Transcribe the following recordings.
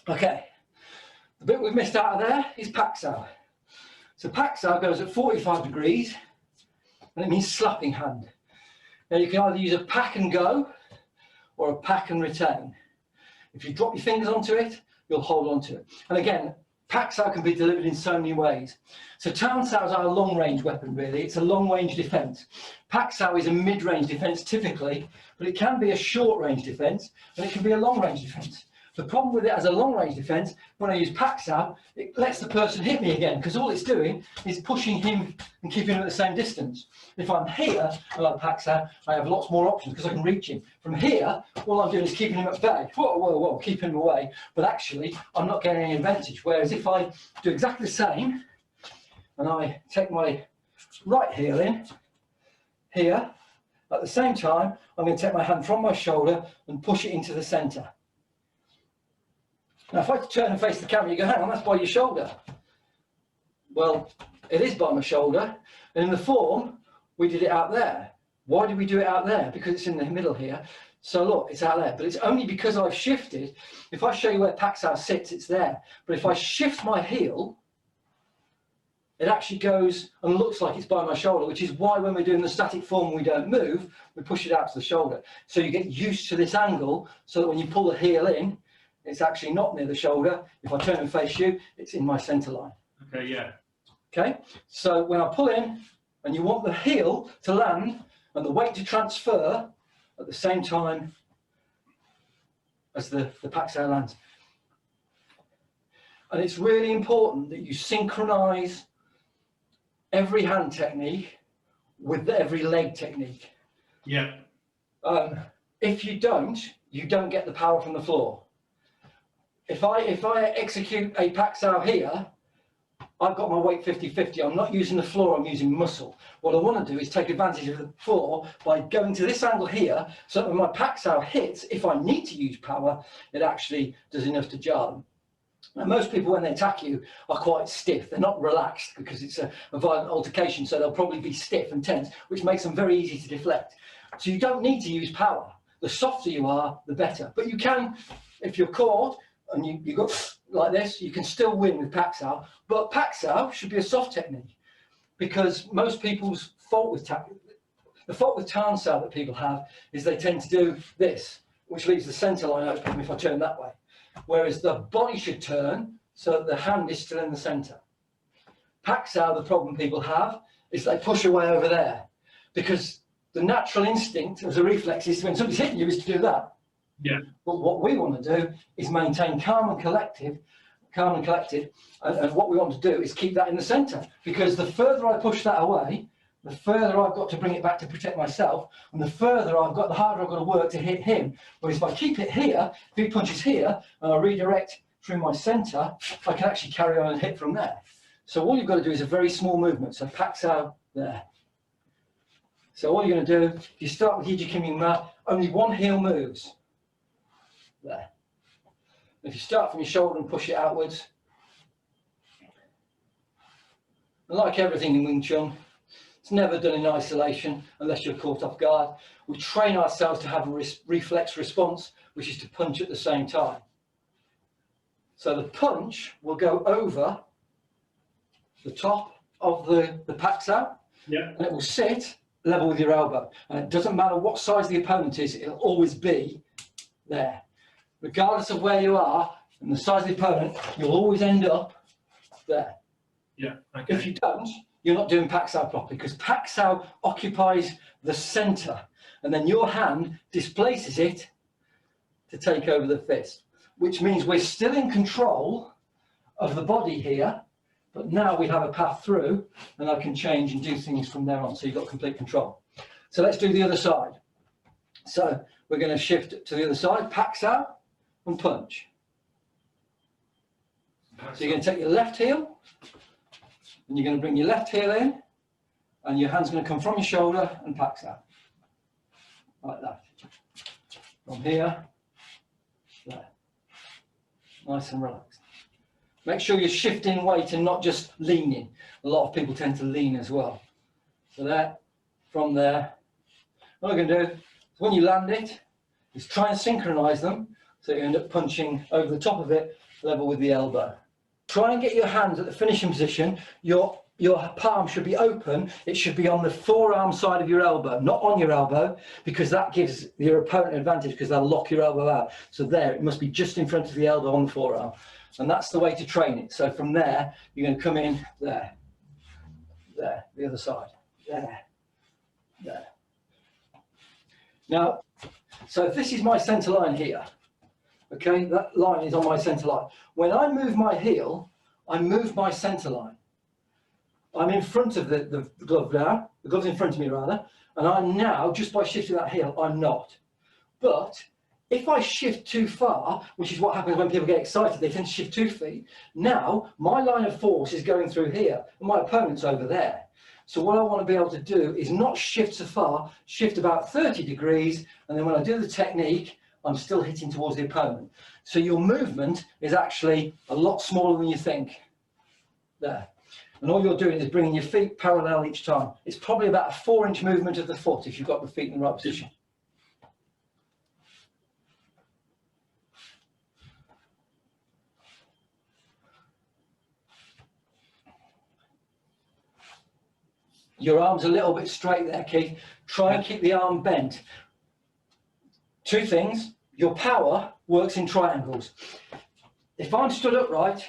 Okay, the bit we've missed out of there is Pak Sau. So Pak Sau goes at 45 degrees, and it means slapping hand. Now you can either use a pack and go, or a pack and retain. If you drop your fingers onto it, you'll hold onto it. And again, Pak Sau can be delivered in so many ways. So Tan Saus are a long-range weapon, really. It's a long-range defence. Pak Sau is a mid-range defence, typically, but it can be a short-range defence, and it can be a long-range defence. The problem with it as a long-range defence, when I use Pak Sau, it lets the person hit me again, because all it's doing is pushing him and keeping him at the same distance. If I'm here and I'm Pak Sau, I have lots more options because I can reach him. From here, all I'm doing is keeping him at bay. Whoa, whoa, whoa, keeping him away. But actually, I'm not getting any advantage. Whereas if I do exactly the same, and I take my right heel in, here, at the same time, I'm going to take my hand from my shoulder and push it into the centre. Now, if I turn and face the camera, you go, hang on, that's by your shoulder. Well, it is by my shoulder, and in the form, we did it out there. Why did we do it out there? Because it's in the middle here. So look, it's out there, but it's only because I've shifted. If I show you where Pak Sau sits, it's there. But if I shift my heel, it actually goes and looks like it's by my shoulder, which is why when we're doing the static form, we don't move, we push it out to the shoulder. So you get used to this angle, so that when you pull the heel in, it's actually not near the shoulder. If I turn and face you, it's in my centre line. Okay, yeah. Okay, so when I pull in, and you want the heel to land and the weight to transfer at the same time as the Pak Sau lands. And it's really important that you synchronise every hand technique with every leg technique. Yeah. If you don't get the power from the floor. If I execute a Pak Sau here, I've got my weight 50-50. I'm not using the floor, I'm using muscle. What I want to do is take advantage of the floor by going to this angle here, so that when my Pak Sau hits, if I need to use power, it actually does enough to jar them. Now, most people, when they attack you, are quite stiff. They're not relaxed because it's a violent altercation, so they'll probably be stiff and tense, which makes them very easy to deflect. So you don't need to use power. The softer you are, the better. But you can, if you're caught, and you go like this, you can still win with Pak Sau, but Pak Sau should be a soft technique, because most people's fault with the fault with Tan Sau that people have is they tend to do this, which leaves the centre line open if I turn that way, whereas the body should turn so that the hand is still in the centre. Pak Sau, the problem people have is they push away over there, because the natural instinct as a reflex is when somebody's hitting you is to do that. Yeah. But what we want to do is maintain calm and collected, and what we want to do is keep that in the centre, because the further I push that away, the further I've got to bring it back to protect myself, and the harder I've got to work to hit him. Whereas if I keep it here, if he punches here, and I redirect through my centre, I can actually carry on and hit from there. So all you've got to do is a very small movement. So Pak Sau there. So all you're going to do, if you start with Yiji Kim Yung Ma, only one heel moves. There. If you start from your shoulder and push it outwards, and like everything in Wing Chun, it's never done in isolation unless you're caught off guard. We train ourselves to have a reflex response, which is to punch at the same time. So the punch will go over the top of the Pak Sau, yeah, and it will sit level with your elbow. And it doesn't matter what size the opponent is, it'll always be there. Regardless of where you are and the size of the opponent, you'll always end up there. Yeah. Okay. If you don't, you're not doing Pak Sau properly, because Pak Sau occupies the centre, and then your hand displaces it to take over the fist, which means we're still in control of the body here, but now we have a path through, and I can change and do things from there on. So you've got complete control. So let's do the other side. So we're going to shift to the other side, Pak Sau and punch. So you're going to take your left heel, and you're going to bring your left heel in, and your hand's going to come from your shoulder and Pak Sau. Like that. From here, there. Nice and relaxed. Make sure you're shifting weight and not just leaning. A lot of people tend to lean as well. So there, from there. What I'm going to do is when you land it, is try and synchronise them, so you end up punching over the top of it level with the elbow. Try and get your hands at the finishing position. Your palm should be open. It should be on the forearm side of your elbow, not on your elbow, because that gives your opponent an advantage because they'll lock your elbow out. So there, it must be just in front of the elbow on the forearm. And that's the way to train it. So from there, you're going to come in there, there, the other side, there, there. Now, so if this is my centre line here, okay, that line is on my centre line. When I move my heel, I move my centre line. I'm in front of the glove now, the glove's in front of me rather, and I'm now, just by shifting that heel, I'm not. But if I shift too far, which is what happens when people get excited, they tend to shift 2 feet, now my line of force is going through here, and my opponent's over there. So what I want to be able to do is not shift so far, shift about 30 degrees, and then when I do the technique, I'm still hitting towards the opponent. So your movement is actually a lot smaller than you think. There. And all you're doing is bringing your feet parallel each time. It's probably about a 4-inch movement of the foot if you've got the feet in the right position. Your arm's a little bit straight there, Keith. Try and keep the arm bent. 2 things. Your power works in triangles. If I'm stood upright,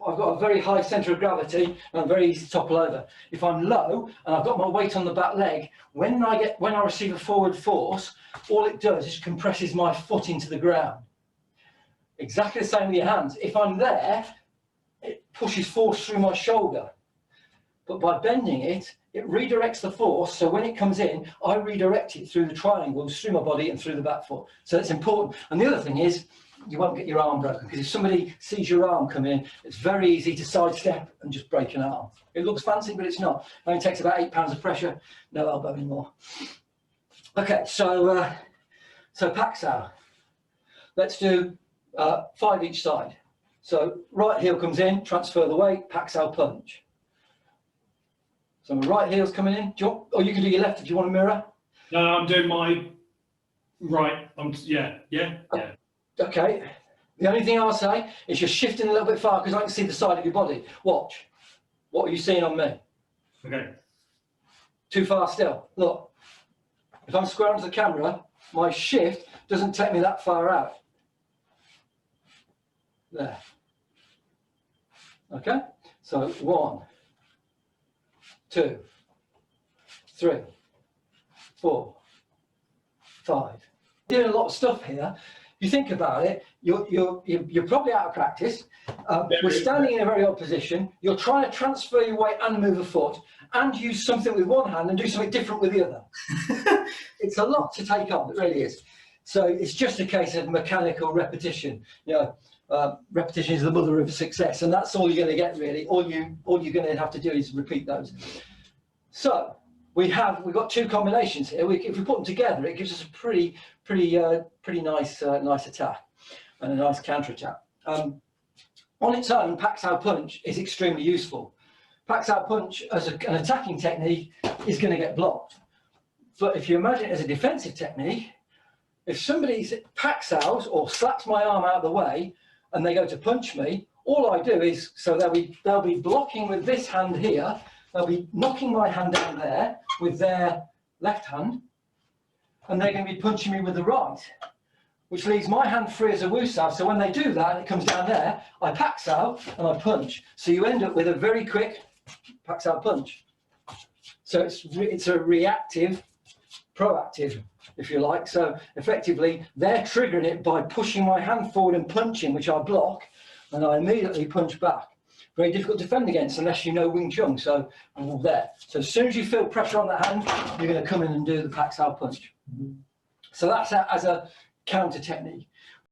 I've got a very high centre of gravity and I'm very easy to topple over. If I'm low and I've got my weight on the back leg, when I receive a forward force, all it does is compresses my foot into the ground. Exactly the same with your hands. If I'm there, it pushes force through my shoulder. But by bending it, it redirects the force, so when it comes in, I redirect it through the triangles, through my body and through the back foot. So it's important. And the other thing is, you won't get your arm broken, because if somebody sees your arm come in, it's very easy to sidestep and just break an arm. It looks fancy, but it's not. It only takes about 8 pounds of pressure, no elbow anymore. Okay, so Pak Sau. Let's do 5 each side. So right heel comes in, transfer the weight, Pak Sau punch. So my right heel's coming in, or you can do your left if you want to mirror. No, I'm doing my right. Yeah. Okay. The only thing I'll say is you're shifting a little bit far because I can see the side of your body. Watch. What are you seeing on me? Okay. Too far still. Look. If I'm square onto the camera, my shift doesn't take me that far out. There. Okay. So 1, 2, 3, 4, 5. Doing a lot of stuff here. You think about it, you're probably out of practice. We're standing in a very odd position. You're trying to transfer your weight and move a foot and use something with one hand and do something different with the other. It's a lot to take on, it really is. So it's just a case of mechanical repetition. You know, repetition is the mother of success, and that's all you're going to get really. All you're going to have to do is repeat those. So we've got 2 combinations here. If we put them together, it gives us a pretty nice attack and a nice counter attack. On its own, Pak Sau punch is extremely useful. Pak Sau punch as an attacking technique is going to get blocked. But if you imagine it as a defensive technique, if somebody Pak Sau's or slaps my arm out of the way and they go to punch me, all I do is, so they'll be blocking with this hand here. They'll be knocking my hand down there with their left hand, and they're going to be punching me with the right, which leaves my hand free as a Wusao. So when they do that and it comes down there, I Pak Sau and I punch. So you end up with a very quick Pak Sau punch. So it's a reactive, proactive, if you like. So effectively, they're triggering it by pushing my hand forward and punching, which I block, and I immediately punch back. Very difficult to defend against unless you know Wing Chun. So there. So as soon as you feel pressure on the hand, you're going to come in and do the Pak Sau punch. So that's as a counter technique.